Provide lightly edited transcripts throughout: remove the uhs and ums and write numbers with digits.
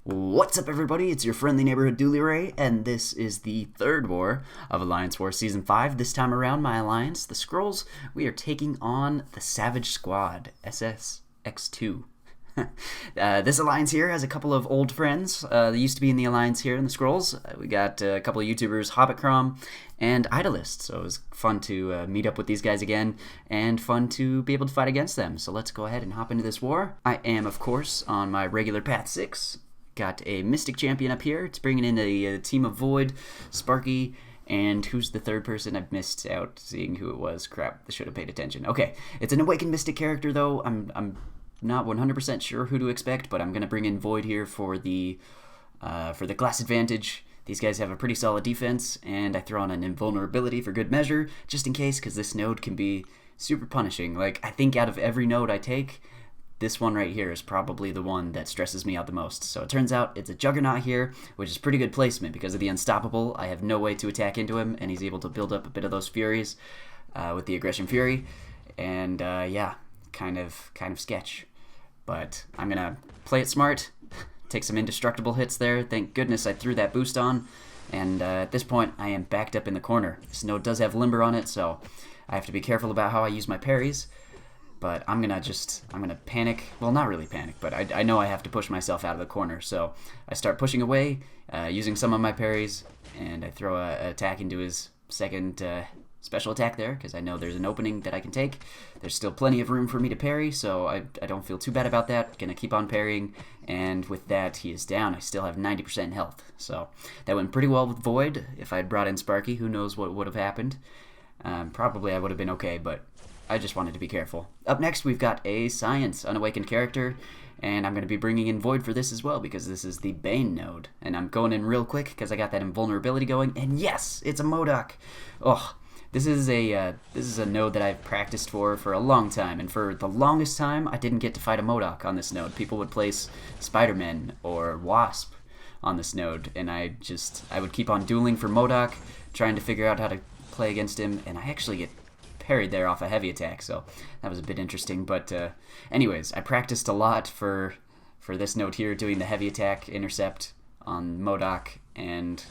What's up, everybody? It's your friendly neighborhood DoolieRay, and this is the third war of Alliance War Season 5. This time around, my alliance, the Skrulls, we are taking on the Savage Squad, SSx2. This alliance here has a couple of old friends that used to be in the alliance here in the Skrulls. We got a couple of YouTubers, Hobbitcrom and Idolist, so it was fun to meet up with these guys again and fun to be able to fight against them. So let's go ahead and hop into this war. I am, of course, on my regular Path 6. Got a Mystic Champion up here. It's bringing in a team of Void, Sparky, and who's the third person? I've missed out seeing who it was. Crap, I should have paid attention. Okay, it's an Awakened Mystic character, though. I'm not 100% sure who to expect, but I'm going to bring in Void here for the class advantage. These guys have a pretty solid defense, and I throw on an invulnerability for good measure, just in case, because this node can be super punishing. Like, I think out of every node I take, this one right here is probably the one that stresses me out the most. So it turns out it's a Juggernaut here, which is pretty good placement because of the Unstoppable. I have no way to attack into him, and he's able to build up a bit of those Furies with the Aggression Fury. And yeah, kind of sketch. But I'm going to play it smart, take some indestructible hits there. Thank goodness I threw that boost on. And at this point, I am backed up in the corner. This node does have Limber on it, so I have to be careful about how I use my parries. But I'm gonna panic. Well, not really panic, but I know I have to push myself out of the corner. So I start pushing away, using some of my parries, and I throw an attack into his second special attack there, because I know there's an opening that I can take. There's still plenty of room for me to parry, so I don't feel too bad about that. Gonna keep on parrying, and with that, he is down. I still have 90% health. So that went pretty well with Void. If I had brought in Sparky, who knows what would have happened. Probably I would have been okay, but I just wanted to be careful. Up next, we've got a Science, Unawakened character, and I'm going to be bringing in Void for this as well, because this is the Bane node. And I'm going in real quick, because I got that invulnerability going, and yes, it's a mcoc. Oh, this is a node that I've practiced for a long time, and for the longest time, I didn't get to fight a mcoc on this node. People would place Spider-Man or Wasp on this node, and I would keep on dueling for mcoc, trying to figure out how to play against him, and I actually get parried there off a heavy attack, so that was a bit interesting. But anyways, I practiced a lot for this node here, doing the heavy attack intercept on mcoc, and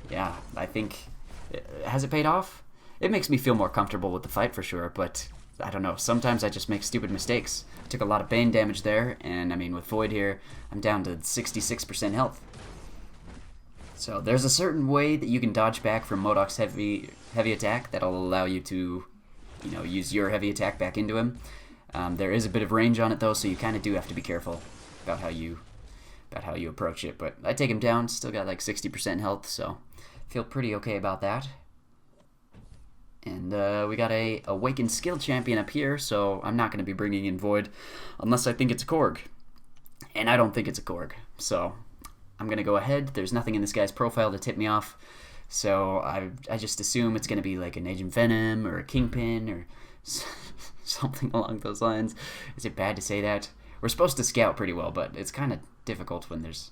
yeah, I think has it paid off? It makes me feel more comfortable with the fight for sure, but I don't know, sometimes I just make stupid mistakes. I took a lot of Bane damage there, and I mean, with Void here, I'm down to 66% health. So there's a certain way that you can dodge back from mcoc's heavy attack that'll allow you to, use your heavy attack back into him. There is a bit of range on it though, so you kind of do have to be careful about how you approach it. But I take him down, still got like 60% health, so feel pretty okay about that. And we got a Awakened Skill Champion up here, so I'm not going to be bringing in Void unless I think it's a Korg. And I don't think it's a Korg, so I'm going to go ahead. There's nothing in this guy's profile to tip me off, so I just assume it's going to be like an Agent Venom or a Kingpin or something along those lines. Is it bad to say that? We're supposed to scout pretty well, but it's kind of difficult when there's,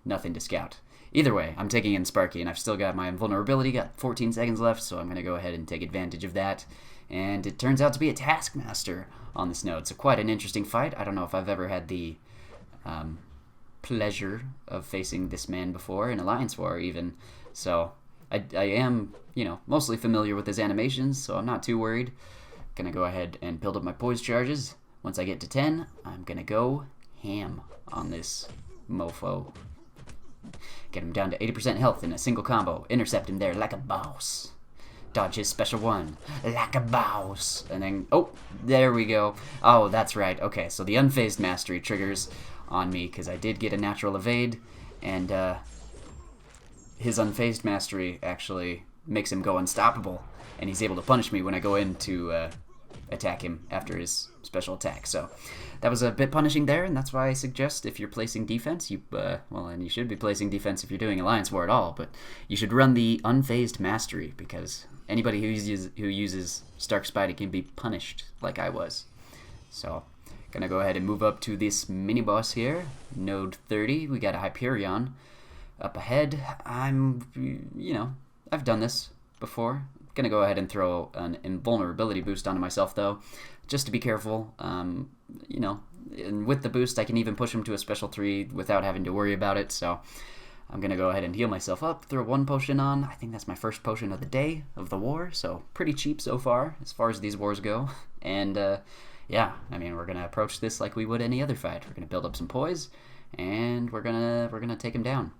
nothing to scout. Either way, I'm taking in Sparky, and I've still got my invulnerability, got 14 seconds left, so I'm going to go ahead and take advantage of that. And it turns out to be a Taskmaster on this node, so quite an interesting fight. I don't know if I've ever had the pleasure of facing this man before in Alliance War even, so I am mostly familiar with his animations, so I'm not too worried. Gonna go ahead and build up my poise charges. Once I get to 10, I'm gonna go ham on this mofo. Get him down to 80% health in a single combo. Intercept him there like a boss. Dodge his special one like a boss, and then there we go. Oh, that's right. Okay, so the Unfazed Mastery triggers on me because I did get a natural evade, and his Unfazed Mastery actually makes him go unstoppable, and he's able to punish me when I go in to attack him after his special attack. So that was a bit punishing there, and that's why I suggest if you're placing defense, and you should be placing defense if you're doing Alliance War at all, but you should run the Unfazed Mastery, because anybody who uses Stark Spidey can be punished like I was. So gonna go ahead and move up to this mini boss here, node 30. We got a Hyperion up ahead. I've done this before. Gonna go ahead and throw an invulnerability boost onto myself though, just to be careful. And with the boost, I can even push him to a special 3 without having to worry about it, so I'm going to go ahead and heal myself up, throw 1 potion on. I think that's my first potion of the day, of the war, so pretty cheap so far as these wars go. And, yeah, I mean, we're going to approach this like we would any other fight. We're going to build up some poise, and we're gonna take him down.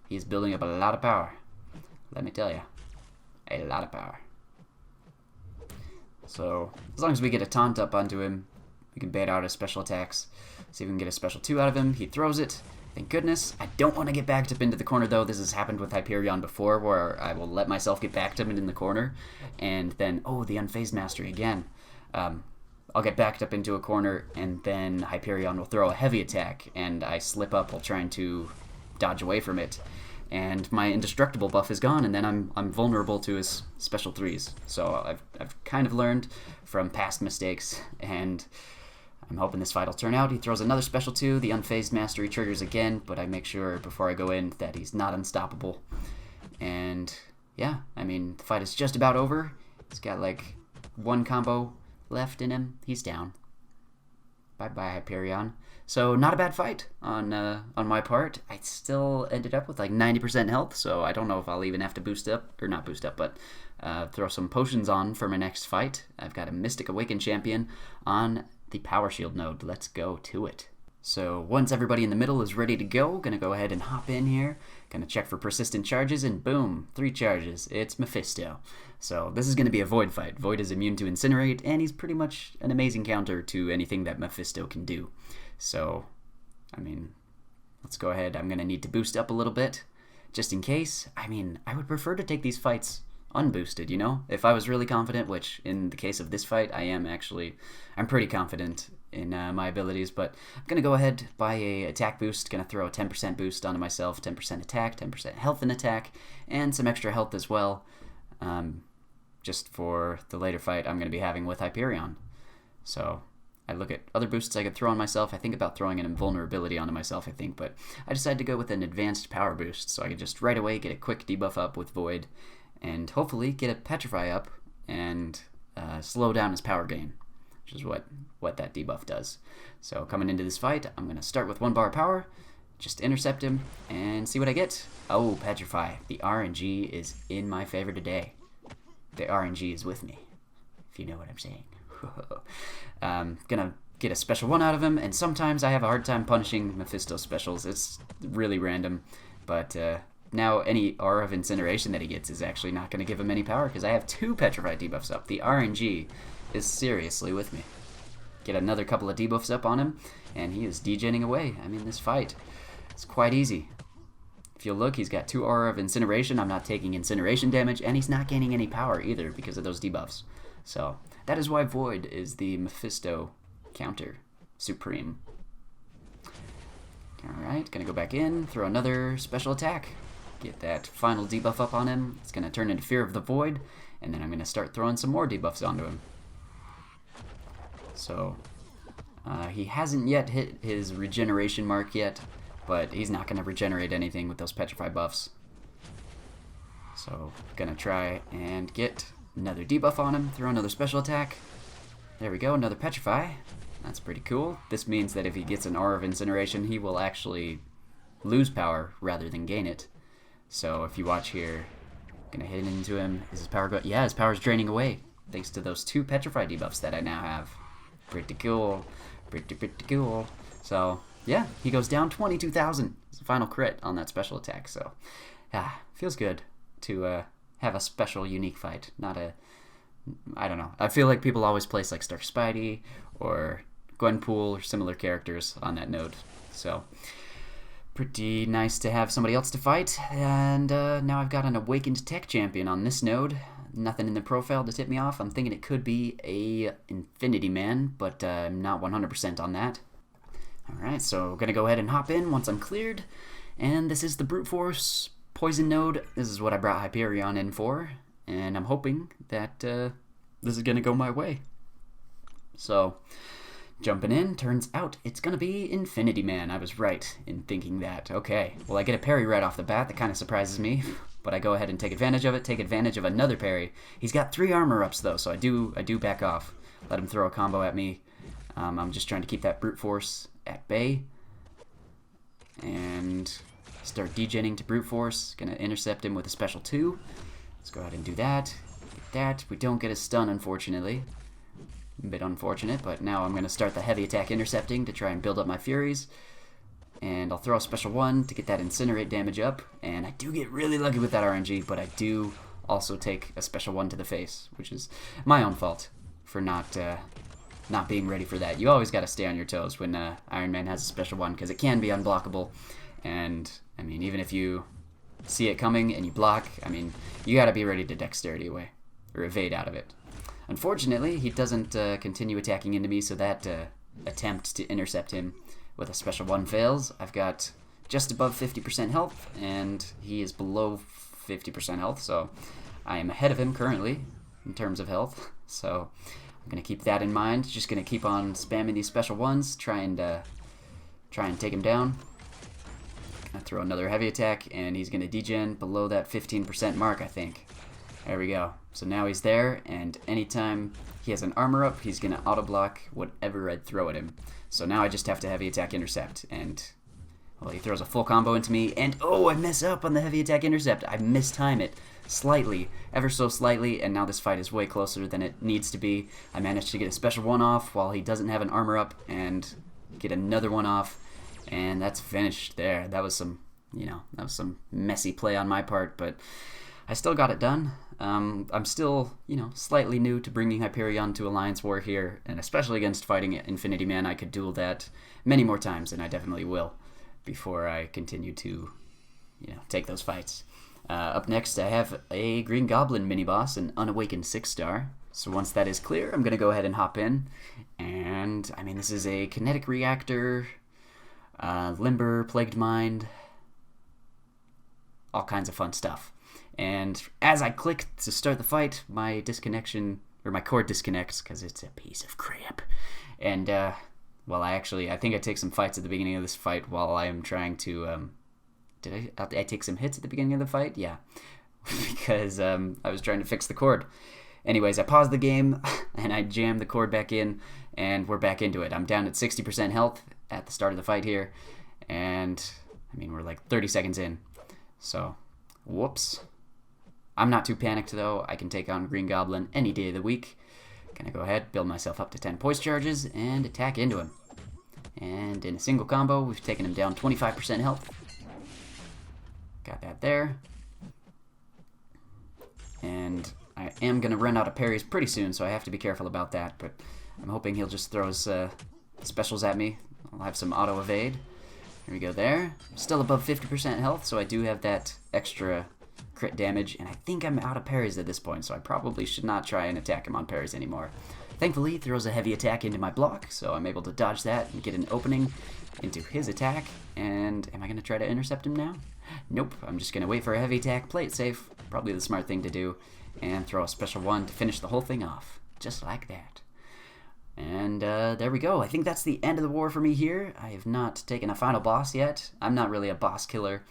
He's building up a lot of power. Let me tell you. A lot of power. So, as long as we get a taunt up onto him, we can bait out his special attacks. See if we can get a special 2 out of him. He throws it. Thank goodness. I don't want to get backed up into the corner, though. This has happened with Hyperion before, where I will let myself get backed up in the corner. And then, oh, the Unfazed Mastery again. I'll get backed up into a corner, and then Hyperion will throw a heavy attack, and I slip up while trying to dodge away from it. And my indestructible buff is gone, and then I'm vulnerable to his special 3s. So I've kind of learned from past mistakes, and I'm hoping this fight will turn out. He throws another special 2, the Unfazed Mastery triggers again, but I make sure before I go in that he's not unstoppable. And yeah, I mean, the fight is just about over. He's got like 1 combo left in him. He's down. Bye-bye, Hyperion. So, not a bad fight on my part. I still ended up with like 90% health, so I don't know if I'll even have to boost up, or not boost up, but throw some potions on for my next fight. I've got a Mystic Awakened champion on the Power Shield node. Let's go to it. So, once everybody in the middle is ready to go, gonna go ahead and hop in here. Gonna check for persistent charges, and boom, 3 charges. It's Mephisto. So, this is gonna be a Void fight. Void is immune to Incinerate, and he's pretty much an amazing counter to anything that Mephisto can do. So, I mean, let's go ahead. I'm going to need to boost up a little bit, just in case. I mean, I would prefer to take these fights unboosted, you know? If I was really confident, which in the case of this fight, I'm pretty confident in my abilities, but I'm going to go ahead, buy a attack boost, going to throw a 10% boost onto myself, 10% attack, 10% health and attack, and some extra health as well, just for the later fight I'm going to be having with Hyperion. So I look at other boosts I could throw on myself. I think about throwing an invulnerability onto myself, but I decided to go with an advanced power boost, so I could just right away get a quick debuff up with Void, and hopefully get a Petrify up and slow down his power gain, which is what that debuff does. So coming into this fight, I'm going to start with 1 bar power, just intercept him, and see what I get. Oh, Petrify. The RNG is in my favor today. The RNG is with me, if you know what I'm saying. Gonna get a special 1 out of him, and sometimes I have a hard time punishing Mephisto specials. It's really random, but now any aura of incineration that he gets is actually not going to give him any power because I have 2 Petrify debuffs up. The RNG is seriously with me. Get another couple of debuffs up on him, and he is degenning away. I mean, this fight is quite easy. If you look, he's got 2 aura of incineration. I'm not taking incineration damage, and he's not gaining any power either because of those debuffs. So that is why Void is the Mephisto counter supreme. Alright, gonna go back in, throw another special attack. Get that final debuff up on him. It's gonna turn into Fear of the Void, and then I'm gonna start throwing some more debuffs onto him. So, he hasn't yet hit his regeneration mark yet, but he's not gonna regenerate anything with those Petrify buffs. So, gonna try and get another debuff on him, throw another special attack. There we go, another Petrify. That's pretty cool. This means that if he gets an Aura of Incineration, he will actually lose power rather than gain it. So if you watch here, gonna hit into him. Is his power go? Yeah, his power's draining away, thanks to those 2 Petrify debuffs that I now have. Pretty cool. Pretty cool. So, yeah, he goes down 22,000. It's a final crit on that special attack, so feels good to have a special, unique fight, not a... I don't know. I feel like people always place like Stark Spidey or Gwenpool or similar characters on that node. So, pretty nice to have somebody else to fight. And now I've got an Awakened Tech Champion on this node. Nothing in the profile to tip me off. I'm thinking it could be a Infinity Man, but I'm not 100% on that. Alright, so going to go ahead and hop in once I'm cleared. And this is the Brute Force Poison node. This is what I brought Hyperion in for. And I'm hoping that this is going to go my way. So, jumping in, turns out it's going to be Infinity Man. I was right in thinking that. Okay, well I get a parry right off the bat. That kind of surprises me. But I go ahead and take advantage of it, take advantage of another parry. He's got 3 armor ups though, so I do back off. Let him throw a combo at me. I'm just trying to keep that brute force at bay and start degenning to brute force. Gonna intercept him with a special 2. Let's go ahead and do that. Get that. We don't get a stun, unfortunately. A bit unfortunate, but now I'm gonna start the heavy attack intercepting to try and build up my furies. And I'll throw a special 1 to get that incinerate damage up. And I do get really lucky with that RNG, but I do also take a special 1 to the face, which is my own fault for not being ready for that. You always got to stay on your toes when Iron Man has a special 1, because it can be unblockable. And I mean, even if you see it coming and you block, I mean, you got to be ready to dexterity away or evade out of it. Unfortunately, he doesn't continue attacking into me, so that attempt to intercept him with a special 1 fails. I've got just above 50% health, and he is below 50% health, so I am ahead of him currently in terms of health. So I'm going to keep that in mind. Just going to keep on spamming these special 1s, try and take him down. I throw another heavy attack, and he's going to degen below that 15% mark, I think. There we go. So now he's there, and anytime he has an armor up, he's going to auto-block whatever I throw at him. So now I just have to heavy attack intercept, and well, he throws a full combo into me, and oh, I mess up on the heavy attack intercept. I mistime it slightly, ever so slightly, and now this fight is way closer than it needs to be. I managed to get a special 1 off while he doesn't have an armor up, and get another 1 off, and that's finished there. That was some, that was some messy play on my part, but I still got it done. I'm still, slightly new to bringing Hyperion to Alliance War here, and especially against fighting Infinity Man, I could duel that many more times, and I definitely will before I continue to, take those fights. Up next, I have a Green Goblin mini-boss, an Unawakened 6-star. So once that is clear, I'm going to go ahead and hop in, and, I mean, this is a Kinetic Reactor, Limber, Plagued Mind, all kinds of fun stuff. And as I click to start the fight, my cord disconnects because it's a piece of crap. And, well, I think I take some fights at the beginning of this fight while I am trying to, did I take some hits at the beginning of the fight? Yeah, because I was trying to fix the cord. Anyways, I paused the game, and I jammed the cord back in, and we're back into it. I'm down at 60% health at the start of the fight here, and, I mean, we're like 30 seconds in. So, whoops. I'm not too panicked, though. I can take on Green Goblin any day of the week. Gonna go ahead, build myself up to 10 poise charges, and attack into him. And in a single combo, we've taken him down 25% health. Got that there. And I am gonna run out of parries pretty soon, so I have to be careful about that. But I'm hoping he'll just throw his specials at me. I'll have some auto evade. Here we go there. Still above 50% health, so I do have that extra crit damage, and I think I'm out of parries at this point, so I probably should not try and attack him on parries anymore. Thankfully, he throws a heavy attack into my block, so I'm able to dodge that and get an opening into his attack. And am I going to try to intercept him now? Nope, I'm just going to wait for a heavy attack, play it safe, probably the smart thing to do, and throw a special 1 to finish the whole thing off, just like that. And there we go. I think that's the end of the war for me here. I have not taken a final boss yet. I'm not really a boss killer.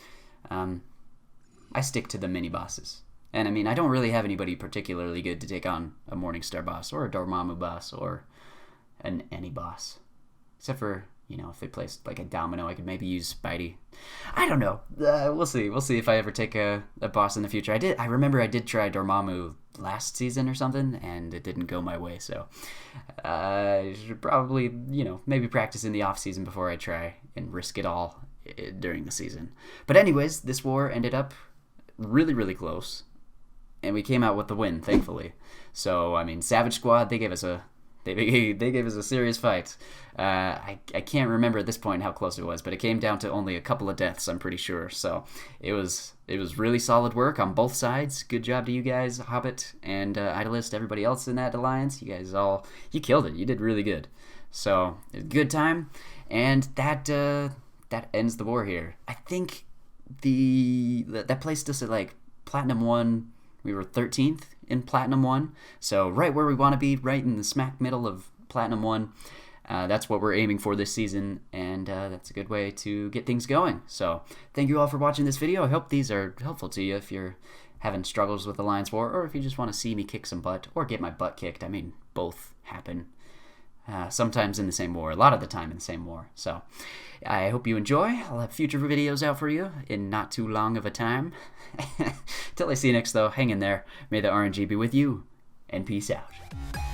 I stick to the mini-bosses. And, I mean, I don't really have anybody particularly good to take on a Morningstar boss or a Dormammu boss or any boss. Except for, if they placed, like, a Domino, I could maybe use Spidey. I don't know. We'll see. We'll see if I ever take a boss in the future. I remember I did try Dormammu last season or something, and it didn't go my way, so I should probably, maybe practice in the off-season before I try and risk it all during the season. But anyways, this war ended up really, really close, and we came out with the win, thankfully. So, I mean, Savage Squad, they gave us a serious fight. I can't remember at this point how close it was, but it came down to only a couple of deaths, I'm pretty sure. So it was really solid work on both sides. Good job to you guys, Hobbit and Idolist, everybody else in that alliance. You guys you killed it. You did really good. So it was a good time, and that ends the war here. I think that placed us at like Platinum 1. We were 13th in Platinum 1, so right where we want to be, right in the smack middle of Platinum 1. That's what we're aiming for this season, and that's a good way to get things going. So thank you all for watching this video. I hope these are helpful to you if you're having struggles with Alliance War, or if you just want to see me kick some butt or get my butt kicked. I mean, both happen. sometimes in the same war, a lot of the time in the same war. So I hope you enjoy. I'll have future videos out for you in not too long of a time. Till I see you next, though, hang in there. May the RNG be with you, and peace out.